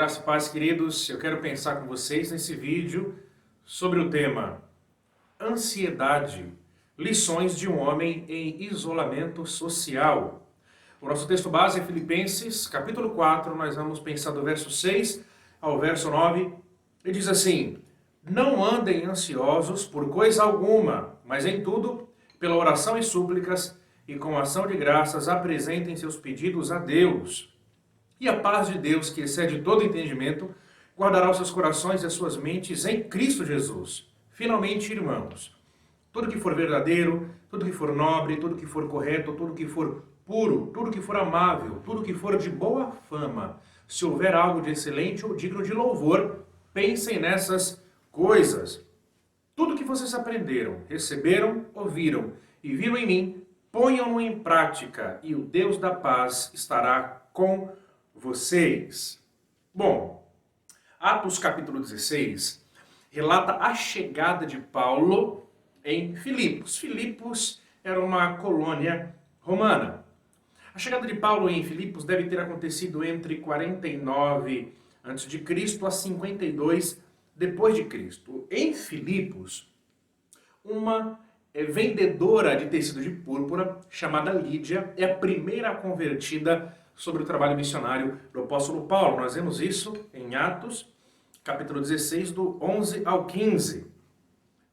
Graça e paz, queridos. Eu quero pensar com vocês nesse vídeo sobre o tema ansiedade, lições de um homem em isolamento social. O nosso texto base é Filipenses, capítulo 4, nós vamos pensar do verso 6 ao verso 9, e diz assim: não andem ansiosos por coisa alguma, mas em tudo, pela oração e súplicas, e com ação de graças, apresentem seus pedidos a Deus. E a paz de Deus, que excede todo entendimento, guardará os seus corações e as suas mentes em Cristo Jesus. Finalmente, irmãos, tudo que for verdadeiro, tudo que for nobre, tudo que for correto, tudo que for puro, tudo que for amável, tudo que for de boa fama, se houver algo de excelente ou digno de louvor, pensem nessas coisas. Tudo que vocês aprenderam, receberam, ouviram e viram em mim, ponham-no em prática, e o Deus da paz estará com vocês. Bom, Atos capítulo 16 relata a chegada de Paulo em Filipos. Filipos era uma colônia romana. A chegada de Paulo em Filipos deve ter acontecido entre 49 a.C. a 52 depois de Cristo. Em Filipos, uma vendedora de tecido de púrpura chamada Lídia é a primeira convertida sobre o trabalho missionário do apóstolo Paulo. Nós vemos isso em Atos, capítulo 16, do 11 ao 15.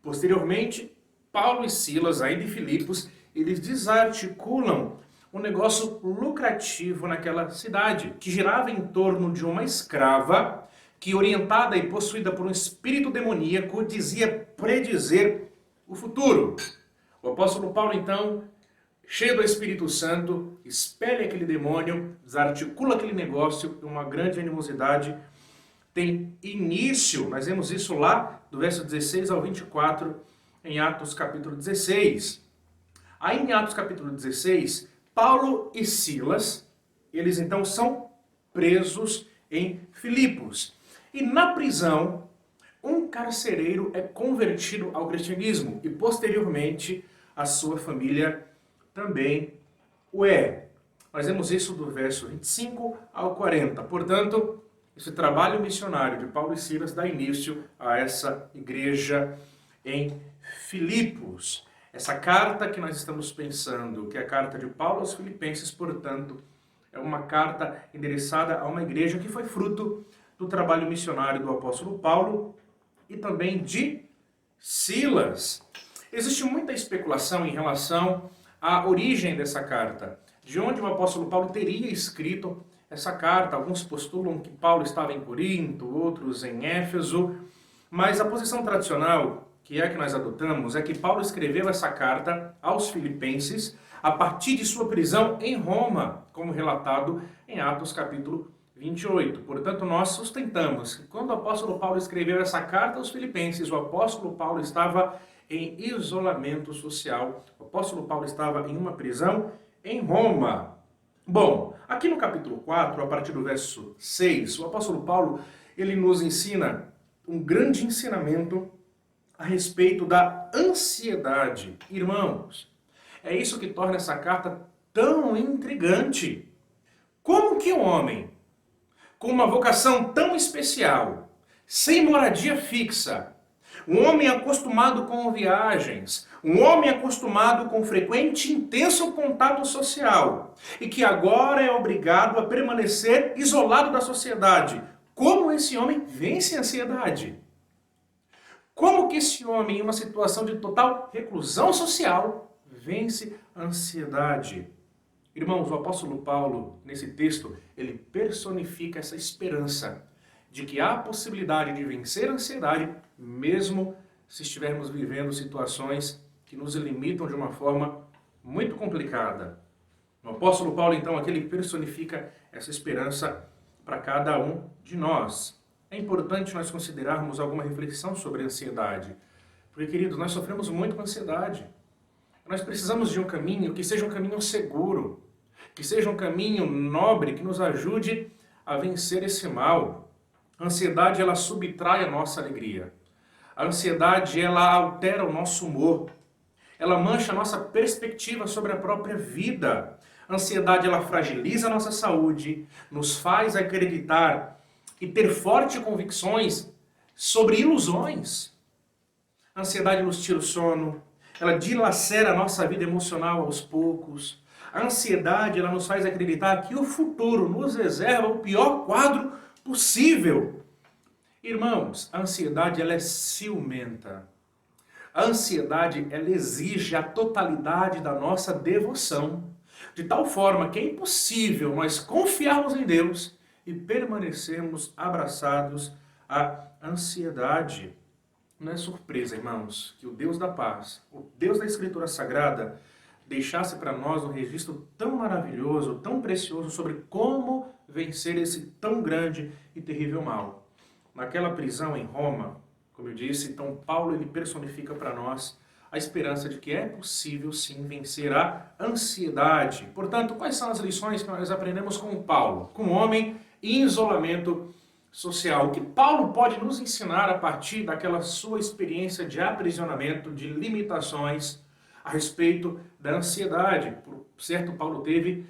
Posteriormente, Paulo e Silas, ainda em Filipos, eles desarticulam um negócio lucrativo naquela cidade, que girava em torno de uma escrava que, orientada e possuída por um espírito demoníaco, dizia predizer o futuro. O apóstolo Paulo, então, cheio do Espírito Santo, expele aquele demônio, desarticula aquele negócio, uma grande animosidade tem início. Nós vemos isso lá do verso 16 ao 24, em Atos capítulo 16. Aí em Atos capítulo 16, Paulo e Silas, eles então são presos em Filipos. E na prisão, um carcereiro é convertido ao cristianismo e posteriormente a sua família também o é. Nós vemos isso do verso 25 ao 40. Portanto, esse trabalho missionário de Paulo e Silas dá início a essa igreja em Filipos. Essa carta que nós estamos pensando, que é a carta de Paulo aos Filipenses, portanto, é uma carta endereçada a uma igreja que foi fruto do trabalho missionário do apóstolo Paulo e também de Silas. Existe muita especulação em relação à origem dessa carta, de onde o apóstolo Paulo teria escrito essa carta. Alguns postulam que Paulo estava em Corinto, outros em Éfeso, mas a posição tradicional, que é a que nós adotamos, é que Paulo escreveu essa carta aos Filipenses a partir de sua prisão em Roma, como relatado em Atos capítulo 28. Portanto, nós sustentamos que quando o apóstolo Paulo escreveu essa carta aos Filipenses, o apóstolo Paulo estava em isolamento social. O apóstolo Paulo estava em uma prisão em Roma. Bom, aqui no capítulo 4, a partir do verso 6, o apóstolo Paulo, ele nos ensina um grande ensinamento a respeito da ansiedade. Irmãos, é isso que torna essa carta tão intrigante. Como que um homem com uma vocação tão especial, sem moradia fixa, um homem acostumado com viagens, um homem acostumado com frequente e intenso contato social, e que agora é obrigado a permanecer isolado da sociedade, como esse homem vence a ansiedade? Como que esse homem, em uma situação de total reclusão social, vence a ansiedade? Irmãos, o apóstolo Paulo, nesse texto, ele personifica essa esperança de que há a possibilidade de vencer a ansiedade, mesmo se estivermos vivendo situações que nos limitam de uma forma muito complicada. O apóstolo Paulo, então, aqui ele personifica essa esperança para cada um de nós. É importante nós considerarmos alguma reflexão sobre a ansiedade, porque, queridos, nós sofremos muito com ansiedade. Nós precisamos de um caminho que seja um caminho seguro, que seja um caminho nobre, que nos ajude a vencer esse mal. A ansiedade, ela subtrai a nossa alegria. A ansiedade, ela altera o nosso humor. Ela mancha a nossa perspectiva sobre a própria vida. A ansiedade, ela fragiliza a nossa saúde, nos faz acreditar e ter fortes convicções sobre ilusões. A ansiedade nos tira o sono, ela dilacera a nossa vida emocional aos poucos. A ansiedade, ela nos faz acreditar que o futuro nos reserva o pior quadro possível. Irmãos, a ansiedade, ela é ciumenta. A ansiedade, ela exige a totalidade da nossa devoção, de tal forma que é impossível nós confiarmos em Deus e permanecermos abraçados à ansiedade. Não é surpresa, irmãos, que o Deus da paz, o Deus da Escritura Sagrada, deixasse para nós um registro tão maravilhoso, tão precioso sobre como vencer esse tão grande e terrível mal. Naquela prisão em Roma, como eu disse, então Paulo ele personifica para nós a esperança de que é possível sim vencer a ansiedade. Portanto, quais são as lições que nós aprendemos com Paulo, com o homem em isolamento social? O que Paulo pode nos ensinar a partir daquela sua experiência de aprisionamento, de limitações a respeito da ansiedade? Por certo, Paulo teve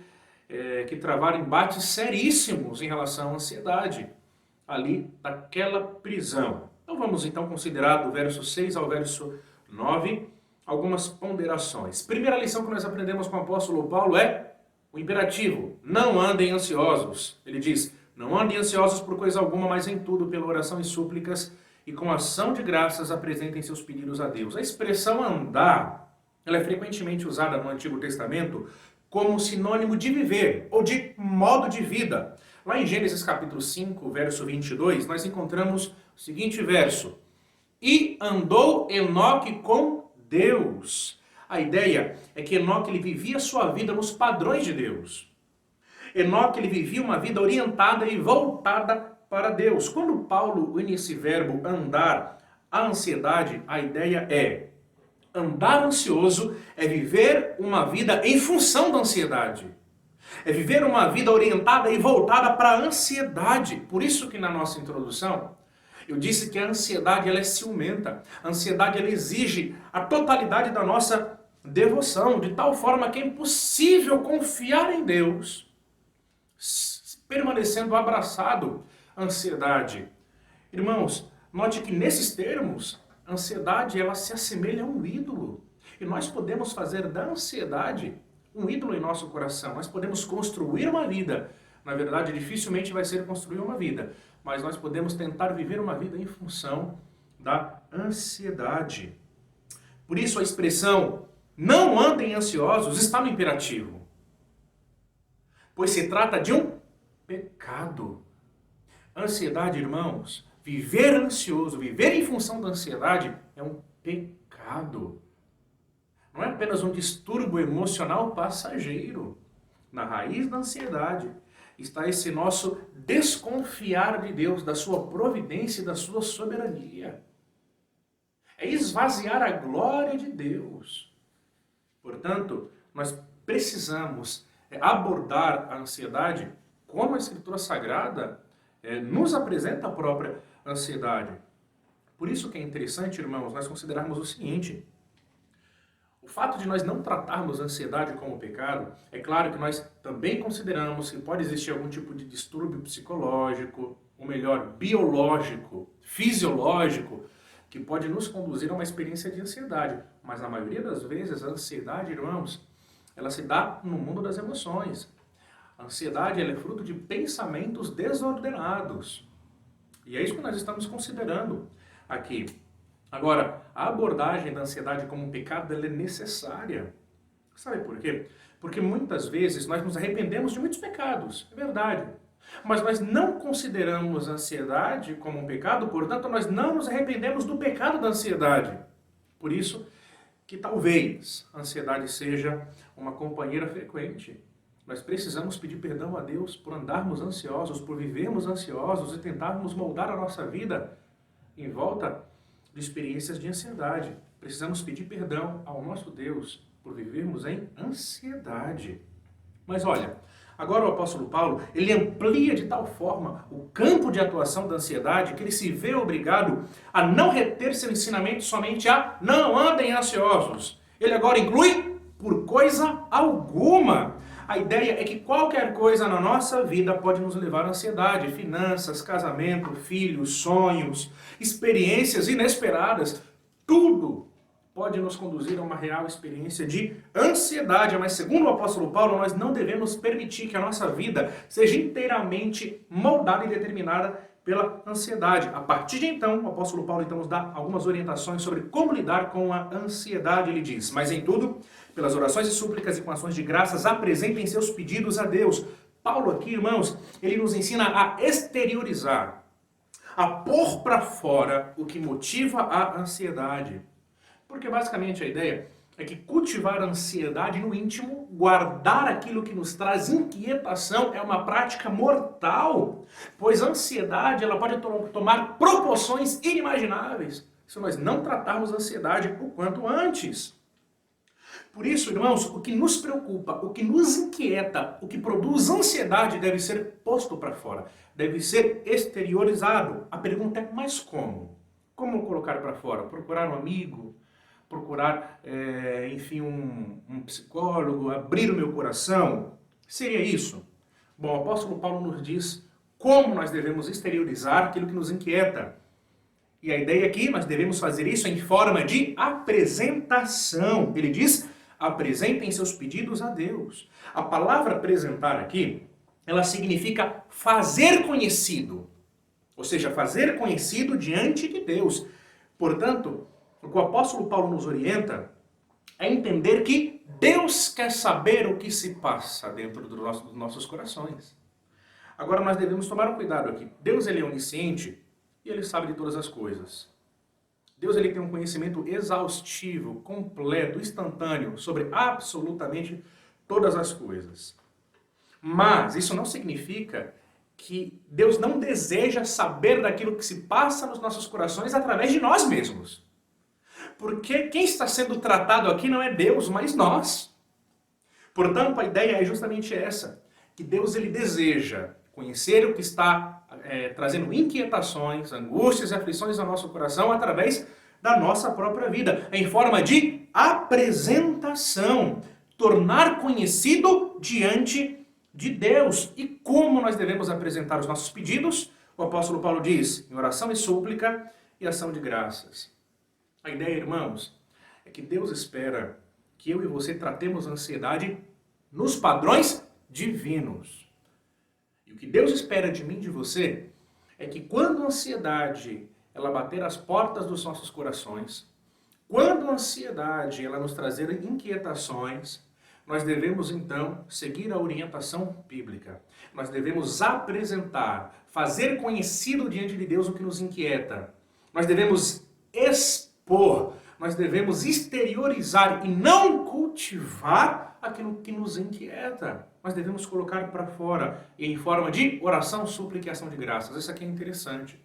que travar embates seríssimos em relação à ansiedade, ali daquela prisão. Então vamos então considerar do verso 6 ao verso 9 algumas ponderações. Primeira lição que nós aprendemos com o apóstolo Paulo é o imperativo: não andem ansiosos. Ele diz: não andem ansiosos por coisa alguma, mas em tudo, pela oração e súplicas, e com ação de graças apresentem seus pedidos a Deus. A expressão andar, ela é frequentemente usada no Antigo Testamento como sinônimo de viver, ou de modo de vida. Lá em Gênesis capítulo 5, verso 22, nós encontramos o seguinte verso: e andou Enoque com Deus. A ideia é que Enoque ele vivia sua vida nos padrões de Deus. Enoque ele vivia uma vida orientada e voltada para Deus. Quando Paulo une esse verbo andar à ansiedade, a ideia é: andar ansioso é viver uma vida em função da ansiedade. É viver uma vida orientada e voltada para a ansiedade. Por isso que na nossa introdução eu disse que a ansiedade ela é ciumenta. A ansiedade ela exige a totalidade da nossa devoção, de tal forma que é impossível confiar em Deus permanecendo abraçado à ansiedade. Irmãos, note que nesses termos, a ansiedade ela se assemelha a um ídolo. E nós podemos fazer da ansiedade um ídolo em nosso coração. Nós podemos construir uma vida. Na verdade, dificilmente vai ser construir uma vida, mas nós podemos tentar viver uma vida em função da ansiedade. Por isso a expressão não andem ansiosos está no imperativo, pois se trata de um pecado. Ansiedade, irmãos, viver ansioso, viver em função da ansiedade é um pecado. Não é apenas um distúrbio emocional passageiro. Na raiz da ansiedade está esse nosso desconfiar de Deus, da sua providência e da sua soberania. É esvaziar a glória de Deus. Portanto, nós precisamos abordar a ansiedade como a Escritura Sagrada nos apresenta a própria ansiedade. Por isso que é interessante, irmãos, nós considerarmos o seguinte: o fato de nós não tratarmos a ansiedade como pecado, é claro que nós também consideramos que pode existir algum tipo de distúrbio psicológico, ou melhor, biológico, fisiológico, que pode nos conduzir a uma experiência de ansiedade. Mas na maioria das vezes, a ansiedade, irmãos, ela se dá no mundo das emoções. A ansiedade ela é fruto de pensamentos desordenados. E é isso que nós estamos considerando aqui. Agora, a abordagem da ansiedade como um pecado ela é necessária. Sabe por quê? Porque muitas vezes nós nos arrependemos de muitos pecados, é verdade. Mas nós não consideramos a ansiedade como um pecado, portanto nós não nos arrependemos do pecado da ansiedade. Por isso que talvez a ansiedade seja uma companheira frequente. Nós precisamos pedir perdão a Deus por andarmos ansiosos, por vivermos ansiosos e tentarmos moldar a nossa vida em volta de experiências de ansiedade. Precisamos pedir perdão ao nosso Deus por vivermos em ansiedade. Mas olha, agora o apóstolo Paulo, ele amplia de tal forma o campo de atuação da ansiedade que ele se vê obrigado a não reter seu ensinamento somente a não andem ansiosos. Ele agora inclui por coisa alguma. A ideia é que qualquer coisa na nossa vida pode nos levar à ansiedade. Finanças, casamento, filhos, sonhos, experiências inesperadas. Tudo pode nos conduzir a uma real experiência de ansiedade. Mas segundo o apóstolo Paulo, nós não devemos permitir que a nossa vida seja inteiramente moldada e determinada pela ansiedade. A partir de então, o apóstolo Paulo então nos dá algumas orientações sobre como lidar com a ansiedade. Ele diz: mas em tudo, pelas orações e súplicas e com ações de graças, apresentem seus pedidos a Deus. Paulo aqui, irmãos, ele nos ensina a exteriorizar, a pôr para fora o que motiva a ansiedade. Porque basicamente a ideia é que cultivar a ansiedade no íntimo, guardar aquilo que nos traz inquietação, é uma prática mortal. Pois a ansiedade ela pode tomar proporções inimagináveis se nós não tratarmos a ansiedade o quanto antes. Por isso, irmãos, o que nos preocupa, o que nos inquieta, o que produz ansiedade deve ser posto para fora, deve ser exteriorizado. A pergunta é, mas como? Como colocar para fora? Procurar um amigo? Procurar, enfim, um psicólogo? Abrir o meu coração? Seria isso? Bom, o apóstolo Paulo nos diz como nós devemos exteriorizar aquilo que nos inquieta. E a ideia aqui, nós devemos fazer isso em forma de apresentação. Ele diz: apresentem seus pedidos a Deus. A palavra apresentar aqui, ela significa fazer conhecido. Ou seja, fazer conhecido diante de Deus. Portanto, o que o apóstolo Paulo nos orienta é entender que Deus quer saber o que se passa dentro dos nossos corações. Agora, nós devemos tomar um cuidado aqui. Deus ele é onisciente e ele sabe de todas as coisas. Deus ele tem um conhecimento exaustivo, completo, instantâneo sobre absolutamente todas as coisas. Mas isso não significa que Deus não deseja saber daquilo que se passa nos nossos corações através de nós mesmos. Porque quem está sendo tratado aqui não é Deus, mas nós. Portanto, a ideia é justamente essa, que Deus ele deseja conhecer o que está trazendo inquietações, angústias e aflições ao nosso coração através da nossa própria vida, em forma de apresentação, tornar conhecido diante de Deus. E como nós devemos apresentar os nossos pedidos? O apóstolo Paulo diz, em oração e súplica e ação de graças. A ideia, irmãos, é que Deus espera que eu e você tratemos a ansiedade nos padrões divinos. E o que Deus espera de mim e de você é que quando a ansiedade ela bater as portas dos nossos corações, quando a ansiedade ela nos trazer inquietações, nós devemos então seguir a orientação bíblica. Nós devemos apresentar, fazer conhecido diante de Deus o que nos inquieta. Nós devemos expor, nós devemos exteriorizar e não cultivar aquilo que nos inquieta. Nós devemos colocar para fora em forma de oração, súplica e ação de graças. Isso aqui é interessante.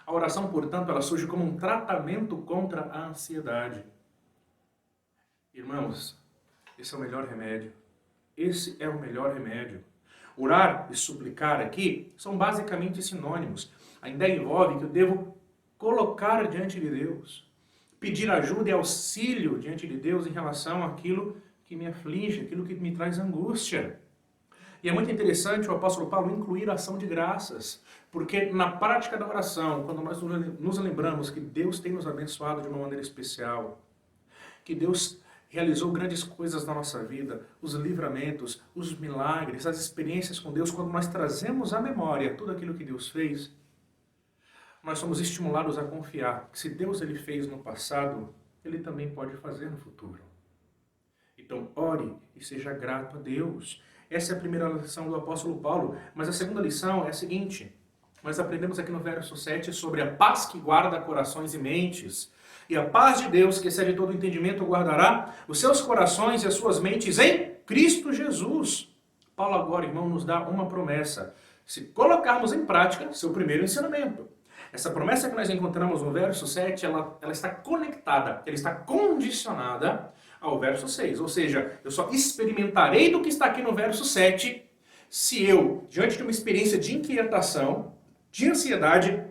A oração, portanto, ela surge como um tratamento contra a ansiedade. Irmãos, esse é o melhor remédio. Esse é o melhor remédio. Orar e suplicar aqui são basicamente sinônimos. A ideia envolve que eu devo colocar diante de Deus, pedir ajuda e auxílio diante de Deus em relação àquilo que me aflige, aquilo que me traz angústia. E é muito interessante o apóstolo Paulo incluir a ação de graças, porque na prática da oração, quando nós nos lembramos que Deus tem nos abençoado de uma maneira especial, que Deus realizou grandes coisas na nossa vida, os livramentos, os milagres, as experiências com Deus, quando nós trazemos à memória tudo aquilo que Deus fez, nós somos estimulados a confiar que se Deus ele fez no passado, Ele também pode fazer no futuro. Então, ore e seja grato a Deus. Essa é a primeira lição do apóstolo Paulo. Mas a segunda lição é a seguinte. Nós aprendemos aqui no verso 7 sobre a paz que guarda corações e mentes. E a paz de Deus, que excede todo entendimento, guardará os seus corações e as suas mentes em Cristo Jesus. Paulo agora, irmão, nos dá uma promessa. Se colocarmos em prática seu primeiro ensinamento. Essa promessa que nós encontramos no verso 7, ela está conectada, ela está condicionada ao verso 6. Ou seja, eu só experimentarei do que está aqui no verso 7 se eu, diante de uma experiência de inquietação, de ansiedade,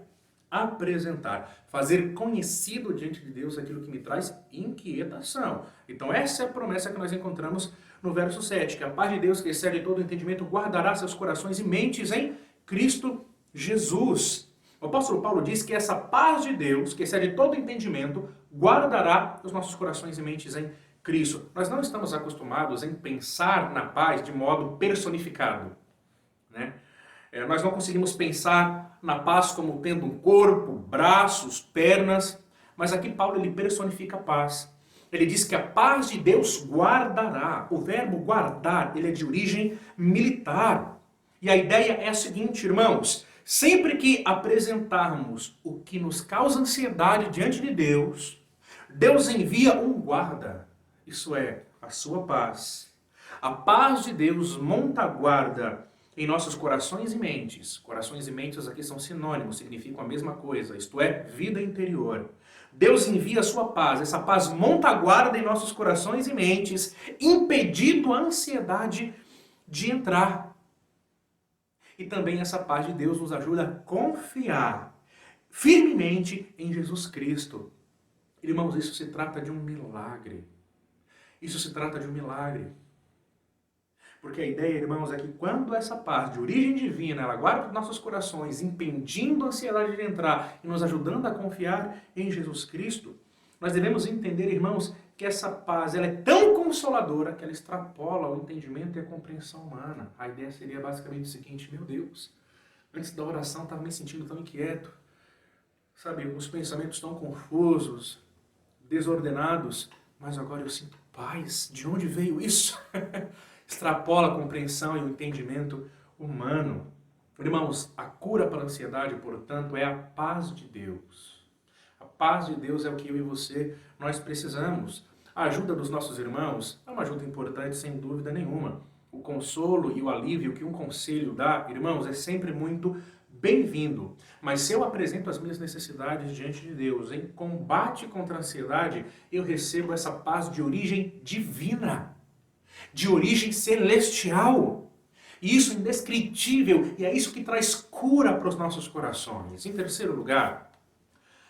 apresentar, fazer conhecido diante de Deus aquilo que me traz inquietação. Então essa é a promessa que nós encontramos no verso 7, que a paz de Deus, que excede todo entendimento, guardará seus corações e mentes em Cristo Jesus. O apóstolo Paulo diz que essa paz de Deus, que excede todo entendimento, guardará os nossos corações e mentes em Cristo. Nós não estamos acostumados em pensar na paz de modo personificado, né? Nós não conseguimos pensar na paz como tendo um corpo, braços, pernas, mas aqui Paulo ele personifica a paz. Ele diz que a paz de Deus guardará. O verbo guardar, ele é de origem militar. E a ideia é a seguinte, irmãos: sempre que apresentarmos o que nos causa ansiedade diante de Deus, Deus envia um guarda, isso é, a sua paz. A paz de Deus monta guarda em nossos corações e mentes. Corações e mentes aqui são sinônimos, significam a mesma coisa, isto é, vida interior. Deus envia a sua paz, essa paz monta guarda em nossos corações e mentes, impedindo a ansiedade de entrar. E também essa paz de Deus nos ajuda a confiar firmemente em Jesus Cristo. Irmãos, isso se trata de um milagre. Isso se trata de um milagre. Porque a ideia, irmãos, é que quando essa paz de origem divina, ela guarda os nossos corações, impedindo a ansiedade de entrar e nos ajudando a confiar em Jesus Cristo, nós devemos entender, irmãos, que essa paz ela é tão consoladora que ela extrapola o entendimento e a compreensão humana. A ideia seria basicamente o seguinte: meu Deus, antes da oração estava me sentindo tão inquieto, sabe, os pensamentos tão confusos, desordenados, mas agora eu sinto paz. De onde veio isso? Extrapola a compreensão e o entendimento humano. Irmãos, a cura para a ansiedade, portanto, é a paz de Deus. A paz de Deus é o que eu e você, nós precisamos. A ajuda dos nossos irmãos é uma ajuda importante, sem dúvida nenhuma. O consolo e o alívio que um conselho dá, irmãos, é sempre muito bem-vindo. Mas se eu apresento as minhas necessidades diante de Deus em combate contra a ansiedade, eu recebo essa paz de origem divina, de origem celestial. E isso é indescritível, e é isso que traz cura para os nossos corações. Em terceiro lugar,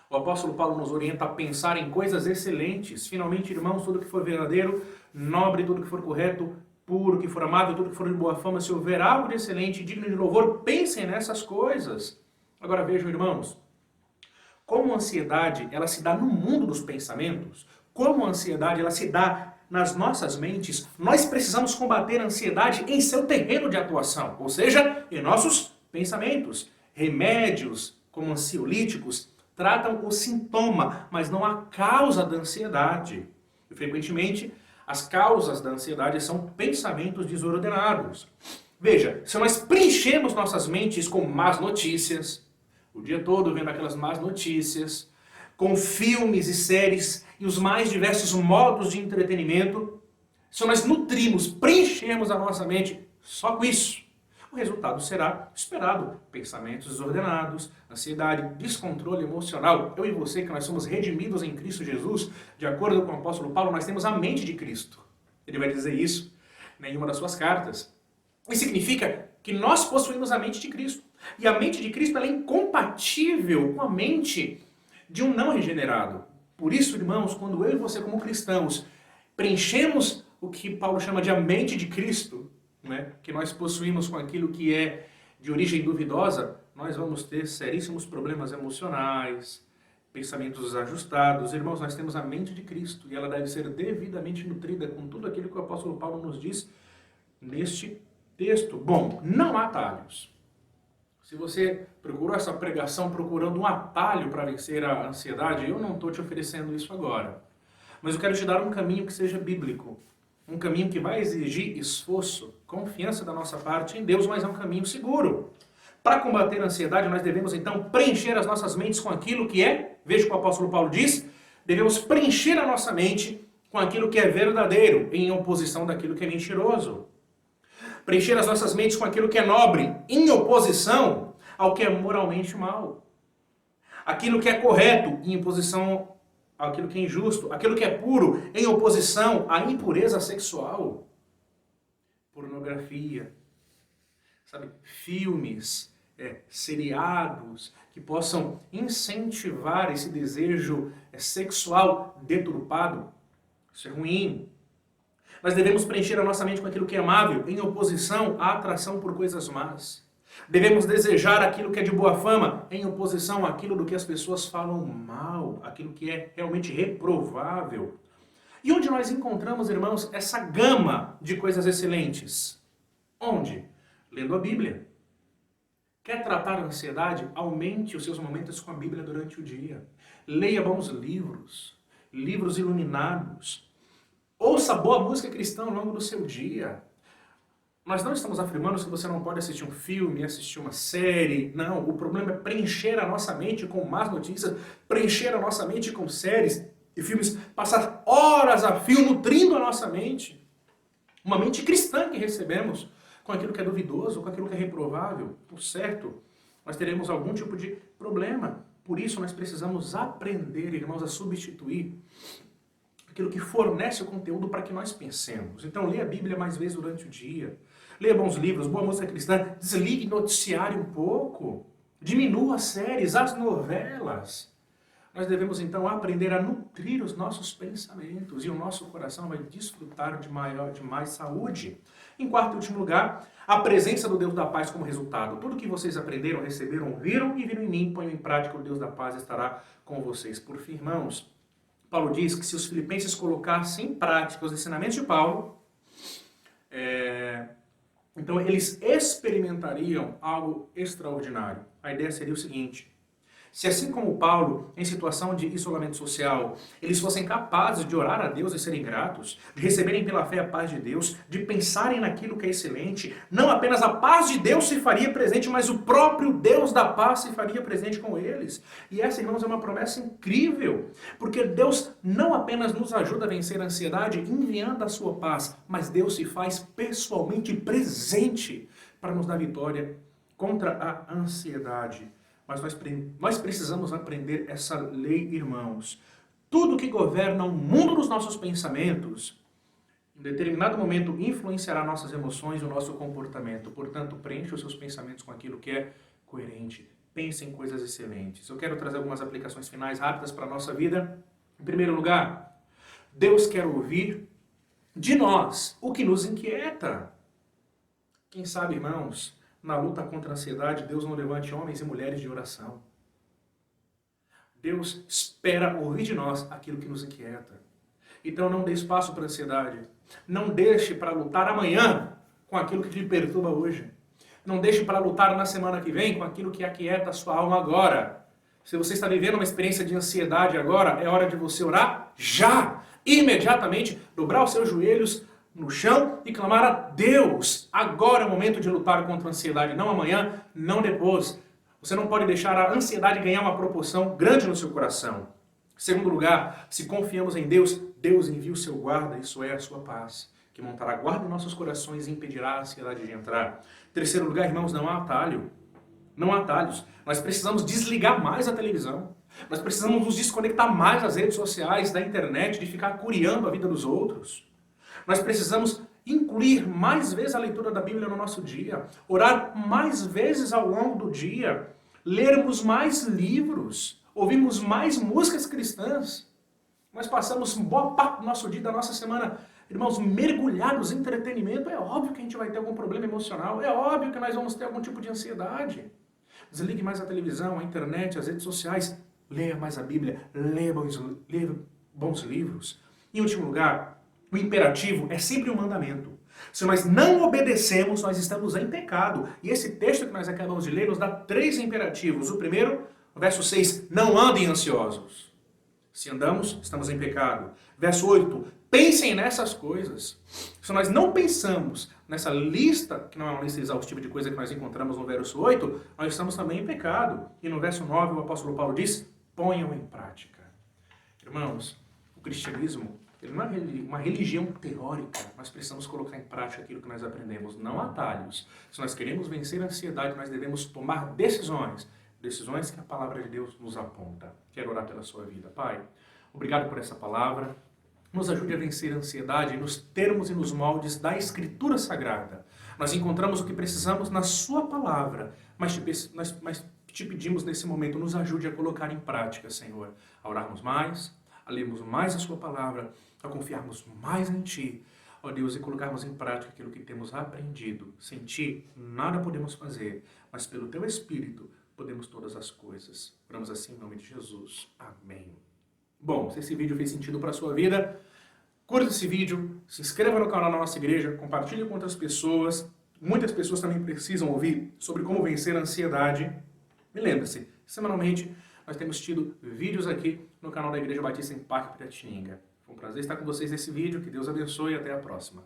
o apóstolo Paulo nos orienta a pensar em coisas excelentes. Finalmente, irmãos, tudo que for verdadeiro, nobre, tudo que for correto, puro, que for amável, tudo que for de boa fama, se houver algo de excelente e digno de louvor, pensem nessas coisas. Agora vejam, irmãos, como a ansiedade ela se dá no mundo dos pensamentos, como a ansiedade ela se dá nas nossas mentes, nós precisamos combater a ansiedade em seu terreno de atuação, ou seja, em nossos pensamentos. Remédios, como ansiolíticos, tratam o sintoma, mas não a causa da ansiedade. E, frequentemente, as causas da ansiedade são pensamentos desordenados. Veja, se nós preenchemos nossas mentes com más notícias, o dia todo vendo aquelas más notícias, com filmes e séries e os mais diversos modos de entretenimento, se nós nutrimos, preenchemos a nossa mente só com isso, o resultado será esperado: pensamentos desordenados, ansiedade, descontrole emocional. Eu e você, que nós somos redimidos em Cristo Jesus, de acordo com o apóstolo Paulo, nós temos a mente de Cristo. Ele vai dizer isso em uma das suas cartas. Isso significa que nós possuímos a mente de Cristo. E a mente de Cristo ela é incompatível com a mente de um não regenerado. Por isso, irmãos, quando eu e você, como cristãos, preenchemos o que Paulo chama de a mente de Cristo, né, que nós possuímos com aquilo que é de origem duvidosa, nós vamos ter seríssimos problemas emocionais, pensamentos desajustados. Irmãos, nós temos a mente de Cristo e ela deve ser devidamente nutrida com tudo aquilo que o apóstolo Paulo nos diz neste texto. Bom, não há atalhos. Se você procurou essa pregação procurando um atalho para vencer a ansiedade, eu não estou te oferecendo isso agora. Mas eu quero te dar um caminho que seja bíblico. Um caminho que vai exigir esforço, confiança da nossa parte em Deus, mas é um caminho seguro. Para combater a ansiedade, nós devemos então preencher as nossas mentes com aquilo que é, veja o que o apóstolo Paulo diz, devemos preencher a nossa mente com aquilo que é verdadeiro, em oposição daquilo que é mentiroso. Preencher as nossas mentes com aquilo que é nobre, em oposição ao que é moralmente mal. Aquilo que é correto, em oposição àquilo que é injusto. Aquilo que é puro, em oposição à impureza sexual. Pornografia, sabe? Filmes, seriados que possam incentivar esse desejo sexual deturpado. Isso é ruim. Nós devemos preencher a nossa mente com aquilo que é amável, em oposição à atração por coisas más. Devemos desejar aquilo que é de boa fama, em oposição àquilo do que as pessoas falam mal, aquilo que é realmente reprovável. E onde nós encontramos, irmãos, essa gama de coisas excelentes? Onde? Lendo a Bíblia. Quer tratar a ansiedade? Aumente os seus momentos com a Bíblia durante o dia. Leia bons livros, livros iluminados. Ouça boa música cristã ao longo do seu dia. Nós não estamos afirmando que você não pode assistir um filme, assistir uma série. Não, o problema é preencher a nossa mente com más notícias, preencher a nossa mente com séries e filmes, passar horas a fio nutrindo a nossa mente. Uma mente cristã que recebemos com aquilo que é duvidoso, com aquilo que é reprovável. Por certo, nós teremos algum tipo de problema. Por isso nós precisamos aprender, irmãos, a substituir aquilo que fornece o conteúdo para que nós pensemos. Então, leia a Bíblia mais vezes durante o dia. Leia bons livros, boa música cristã. Desligue noticiário um pouco. Diminua as séries, as novelas. Nós devemos, então, aprender a nutrir os nossos pensamentos. E o nosso coração vai desfrutar de mais saúde. Em quarto e último lugar, a presença do Deus da paz como resultado. Tudo que vocês aprenderam, receberam, ouviram e viram em mim, ponham em prática, o Deus da paz estará com vocês. Por fim, irmãos, Paulo diz que se os filipenses colocassem em prática os ensinamentos de Paulo, então eles experimentariam algo extraordinário. A ideia seria o seguinte: se assim como Paulo, em situação de isolamento social, eles fossem capazes de orar a Deus e serem gratos, de receberem pela fé a paz de Deus, de pensarem naquilo que é excelente, não apenas a paz de Deus se faria presente, mas o próprio Deus da paz se faria presente com eles. E essa, irmãos, é uma promessa incrível, porque Deus não apenas nos ajuda a vencer a ansiedade enviando a sua paz, mas Deus se faz pessoalmente presente para nos dar vitória contra a ansiedade. Mas nós precisamos aprender essa lei, irmãos. Tudo que governa o mundo dos nossos pensamentos, em determinado momento, influenciará nossas emoções e o nosso comportamento. Portanto, preencha os seus pensamentos com aquilo que é coerente. Pense em coisas excelentes. Eu quero trazer algumas aplicações finais rápidas para a nossa vida. Em primeiro lugar, Deus quer ouvir de nós o que nos inquieta. Quem sabe, irmãos, na luta contra a ansiedade, Deus não levante homens e mulheres de oração. Deus espera ouvir de nós aquilo que nos inquieta. Então não dê espaço para a ansiedade. Não deixe para lutar amanhã com aquilo que te perturba hoje. Não deixe para lutar na semana que vem com aquilo que aquieta a sua alma agora. Se você está vivendo uma experiência de ansiedade agora, é hora de você orar já, imediatamente, dobrar os seus joelhos no chão e clamar a Deus. Agora é o momento de lutar contra a ansiedade, não amanhã, não depois. Você não pode deixar a ansiedade ganhar uma proporção grande no seu coração. Segundo lugar, se confiamos em Deus, Deus envia o seu guarda, isso é a sua paz, que montará guarda em nossos corações e impedirá a ansiedade de entrar. Terceiro lugar, irmãos, não há atalho. Não há atalhos. Nós precisamos desligar mais a televisão. Nós precisamos nos desconectar mais das redes sociais, da internet, de ficar curiando a vida dos outros. Nós precisamos incluir mais vezes a leitura da Bíblia no nosso dia, orar mais vezes ao longo do dia, lermos mais livros, ouvirmos mais músicas cristãs. Nós passamos boa parte do nosso dia, da nossa semana, irmãos, mergulhados em entretenimento. É óbvio que a gente vai ter algum problema emocional, é óbvio que nós vamos ter algum tipo de ansiedade. Desligue mais a televisão, a internet, as redes sociais, leia mais a Bíblia, leia bons livros. Em último lugar, o imperativo é sempre um mandamento. Se nós não obedecemos, nós estamos em pecado. E esse texto que nós acabamos de ler nos dá 3 imperativos. O primeiro, o verso 6, não andem ansiosos. Se andamos, estamos em pecado. Verso 8, pensem nessas coisas. Se nós não pensamos nessa lista, que não é uma lista exaustiva de coisas que nós encontramos no verso 8, nós estamos também em pecado. E no verso 9, o apóstolo Paulo diz, ponham em prática. Irmãos, o cristianismo, ele não é uma religião teórica. Nós precisamos colocar em prática aquilo que nós aprendemos, não atalhos. Se nós queremos vencer a ansiedade, nós devemos tomar decisões que a palavra de Deus nos aponta. Quero orar pela sua vida. Pai, obrigado por essa palavra. Nos ajude a vencer a ansiedade nos termos e nos moldes da Escritura Sagrada. Nós encontramos o que precisamos na sua palavra. mas te pedimos nesse momento, nos ajude a colocar em prática, Senhor, a orarmos mais, a lermos mais a Sua palavra, a confiarmos mais em Ti, ó Deus, e colocarmos em prática aquilo que temos aprendido. Sem Ti, nada podemos fazer, mas pelo Teu Espírito podemos todas as coisas. Oramos assim em nome de Jesus. Amém. Bom, se esse vídeo fez sentido para a sua vida, curta esse vídeo, se inscreva no canal da nossa igreja, compartilhe com outras pessoas. Muitas pessoas também precisam ouvir sobre como vencer a ansiedade. E lembre-se, semanalmente nós temos tido vídeos aqui no canal da Igreja Batista em Parque Piratininga. Foi um prazer estar com vocês nesse vídeo, que Deus abençoe e até a próxima.